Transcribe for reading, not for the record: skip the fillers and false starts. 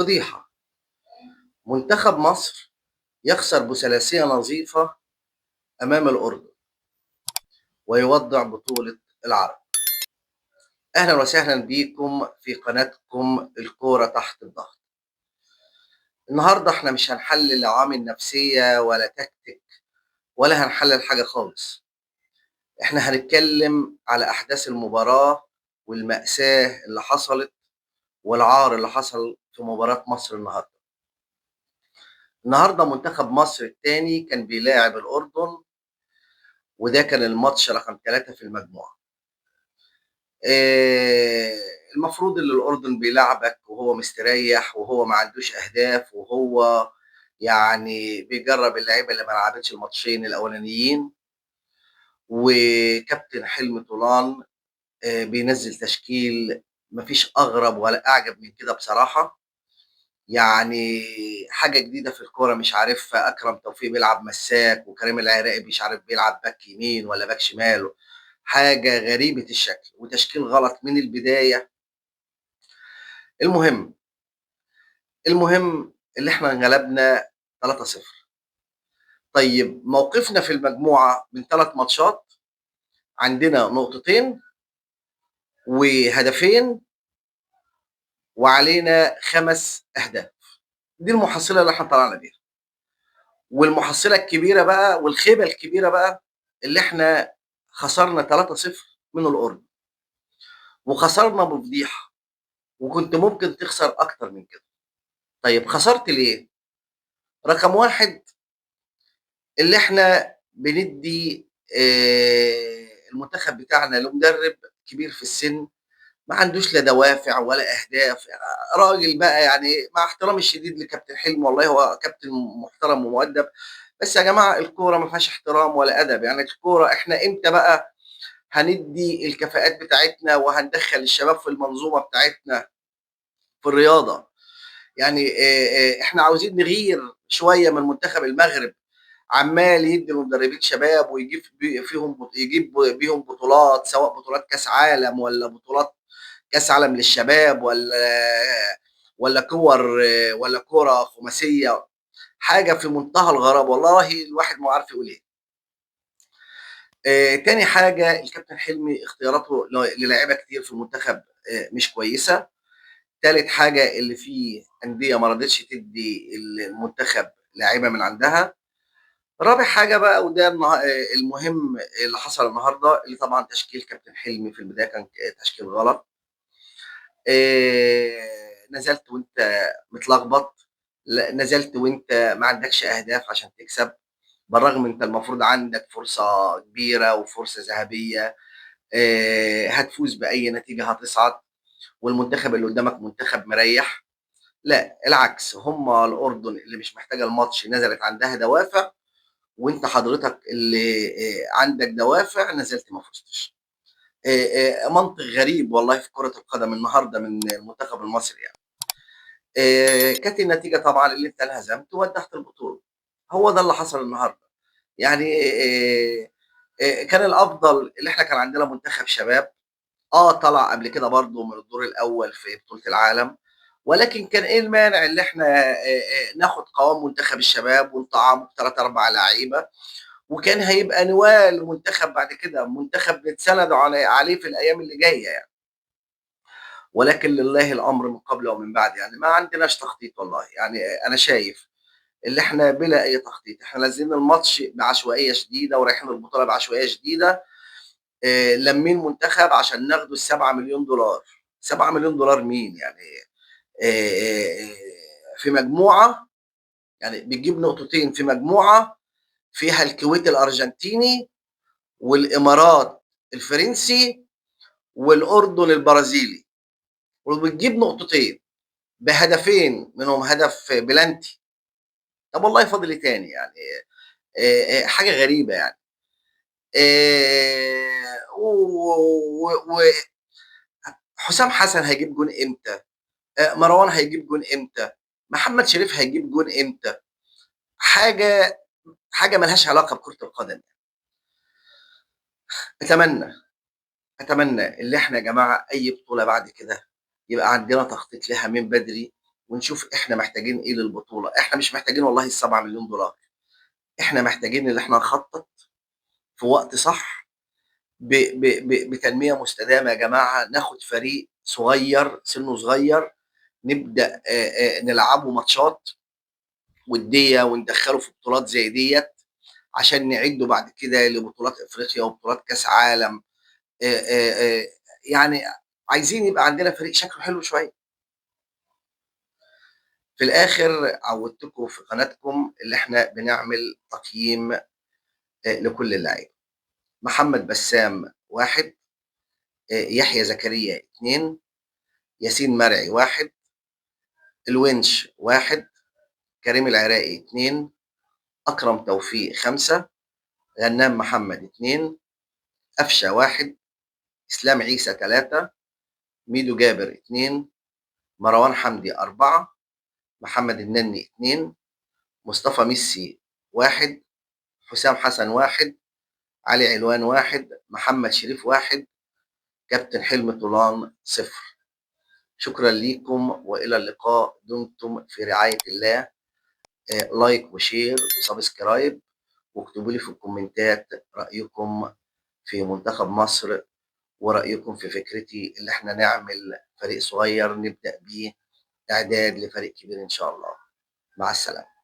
فضيحة. منتخب مصر يخسر بثلاثية نظيفة أمام الأردن ويودع بطولة العرب. أهلا وسهلا بيكم في قناتكم الكورة تحت الضغط. النهاردة احنا مش هنحلل عوامل نفسية ولا تكتيك ولا هنحلل حاجة خالص. احنا هنتكلم على أحداث المباراة والمأساة اللي حصلت والعار اللي حصل في مباراة مصر النهارده منتخب مصر الثاني كان بيلاعب الأردن، وده كان الماتش رقم 3 في المجموعة. آه، المفروض ان الأردن بيلعبك وهو مستريح وهو ما عندوش أهداف وهو يعني بيجرب اللعيبة اللي ما لعبتش الماتشين الأولانيين، وكابتن حلمي طولان بينزل تشكيل مفيش أغرب ولا أعجب من كده بصراحة. يعني حاجة جديدة في الكورة مش عارفها. أكرم توفيق بيلعب مساك وكريم العراقي مش عارف بيلعب باك يمين ولا باك شمال. حاجة غريبة الشكل وتشكيل غلط من البداية. المهم المهم اللي احنا غلبنا 3-0. طيب موقفنا في المجموعة من 3 ماتشات، عندنا نقطتين وهدفين وعلينا 5 أهداف. دي المحصلة اللي احنا طلعنا بيها. والمحصلة الكبيرة بقى والخيبة الكبيرة بقى اللي احنا خسرنا 3-0 من الأردن، وخسرنا بفضيحة، وكنت ممكن تخسر أكتر من كده. طيب خسرت ليه؟ رقم واحد، اللي احنا بندي المنتخب بتاعنا لمدرب كبير في السن، ما عندوش لا دوافع ولا أهداف. راجل بقى، يعني مع احترامي الشديد لكابتن حلمي، والله هو كابتن محترم ومؤدب، بس يا جماعة الكورة ما فيهاش احترام ولا أدب. يعني الكورة احنا امتى بقى هندي الكفاءات بتاعتنا وهندخل الشباب في المنظومة بتاعتنا في الرياضة؟ يعني احنا عاوزين نغير شوية من منتخب المغرب، عمال يدي المدربين شباب ويجيب فيهم يجيب بيهم بطولات، سواء بطولات كاس عالم ولا بطولات كاس عالم للشباب ولا كور ولا كرة خماسية. حاجة في منتهى الغرابة، والله الواحد ما عارف يقول ايه. تاني حاجة، الكابتن حلمي اختياراته للاعيبة كتير في المنتخب مش كويسة. تالت حاجة، اللي فيه أندية ما رضتش تدي المنتخب لاعيبة من عندها. رابع حاجة بقى، وده المهم اللي حصل النهاردة، اللي طبعا تشكيل كابتن حلمي في البداية كان تشكيل غلط. نزلت وانت متلخبط، نزلت وانت ما عندكش أهداف عشان تكسب، بالرغم انت المفروض عندك فرصة كبيرة وفرصة ذهبية. هتفوز بأي نتيجة هتصعد، والمنتخب اللي قدامك منتخب مريح. لا العكس، هم الأردن اللي مش محتاجة الماتش نزلت عندها دوافع، وانت حضرتك اللي عندك دوافع نزلت ما فزتش. منطق غريب والله في كرة القدم النهارده من المنتخب المصري يعني. كانت النتيجة طبعا اللي انت انهزمت وودعت البطولة. هو ده اللي حصل النهارده. يعني كان الافضل اللي احنا كان عندنا منتخب شباب، طلع قبل كده برضه من الدور الاول في بطولة العالم، ولكن كان ايه المانع اللي احنا ناخد قوام منتخب الشباب ونطعمه ب3 4 لعيبه، وكان هيبقى نواه لمنتخب بعد كده، منتخب نتسند عليه في الايام اللي جايه يعني. ولكن لله الامر من قبل ومن بعد، يعني ما عندناش تخطيط والله. يعني انا شايف اللي احنا بلا اي تخطيط، احنا نازلين الماتش بعشوائيه شديده ورايحين البطوله بعشوائيه شديده. لمين منتخب عشان ناخده ال7 مليون دولار. 7 مليون دولار مين يعني؟ في مجموعه، يعني بتجيب نقطتين في مجموعه فيها الكويت الارجنتيني والامارات الفرنسي والاردن البرازيلي، وبتجيب نقطتين بهدفين منهم هدف بلانتي. طب والله فاضل ايه تاني يعني؟ حاجه غريبه يعني. وحسام حسن هيجيب جون امتى؟ مروان هيجيب جون امتى؟ محمد شريف هيجيب جون امتى؟ حاجه ملهاش علاقه بكره القدم. اتمنى اتمنى اللي احنا يا جماعه اي بطوله بعد كده يبقى عندنا تخطيط لها من بدري، ونشوف إحنا محتاجين إيه للبطولة. إحنا مش محتاجين والله ال7.000.000، إحنا محتاجين اللي إحنا نخطط في وقت صح ب ب ب بتنمية مستدامة يا جماعة. ناخد فريق صغير، سنه صغير، نبدأ نلعبه ماتشات ودية وندخله في بطولات زي ديّة، عشان نعده بعد كده لبطولات أفريقيا وبطولات كأس عالم. يعني عايزين يبقى عندنا فريق شكله حلو شوية. في الآخر عوّدتكم في قناتكم اللي إحنا بنعمل تقييم لكل اللعيبة. محمد بسام 1، يحيى زكريا 2، ياسين مرعي 1، الونش 1، كريم العراقي 2، أكرم توفيق 5، غنام محمد 2، قفشة 1، إسلام عيسى 3، ميدو جابر 2، مروان حمدي 4، محمد النني 2، مصطفى ميسي 1، حسام حسن 1، علي علوان 1، محمد شريف 1، كابتن حلمي طولان 0. شكرا ليكم وإلى اللقاء، دمتم في رعاية الله. لايك وشير وسبسكرايب، واكتبوا لي في الكومنتات رأيكم في منتخب مصر، ورأيكم في فكرتي اللي احنا نعمل فريق صغير نبدأ بيه إعداد لفريق كبير إن شاء الله. مع السلامة.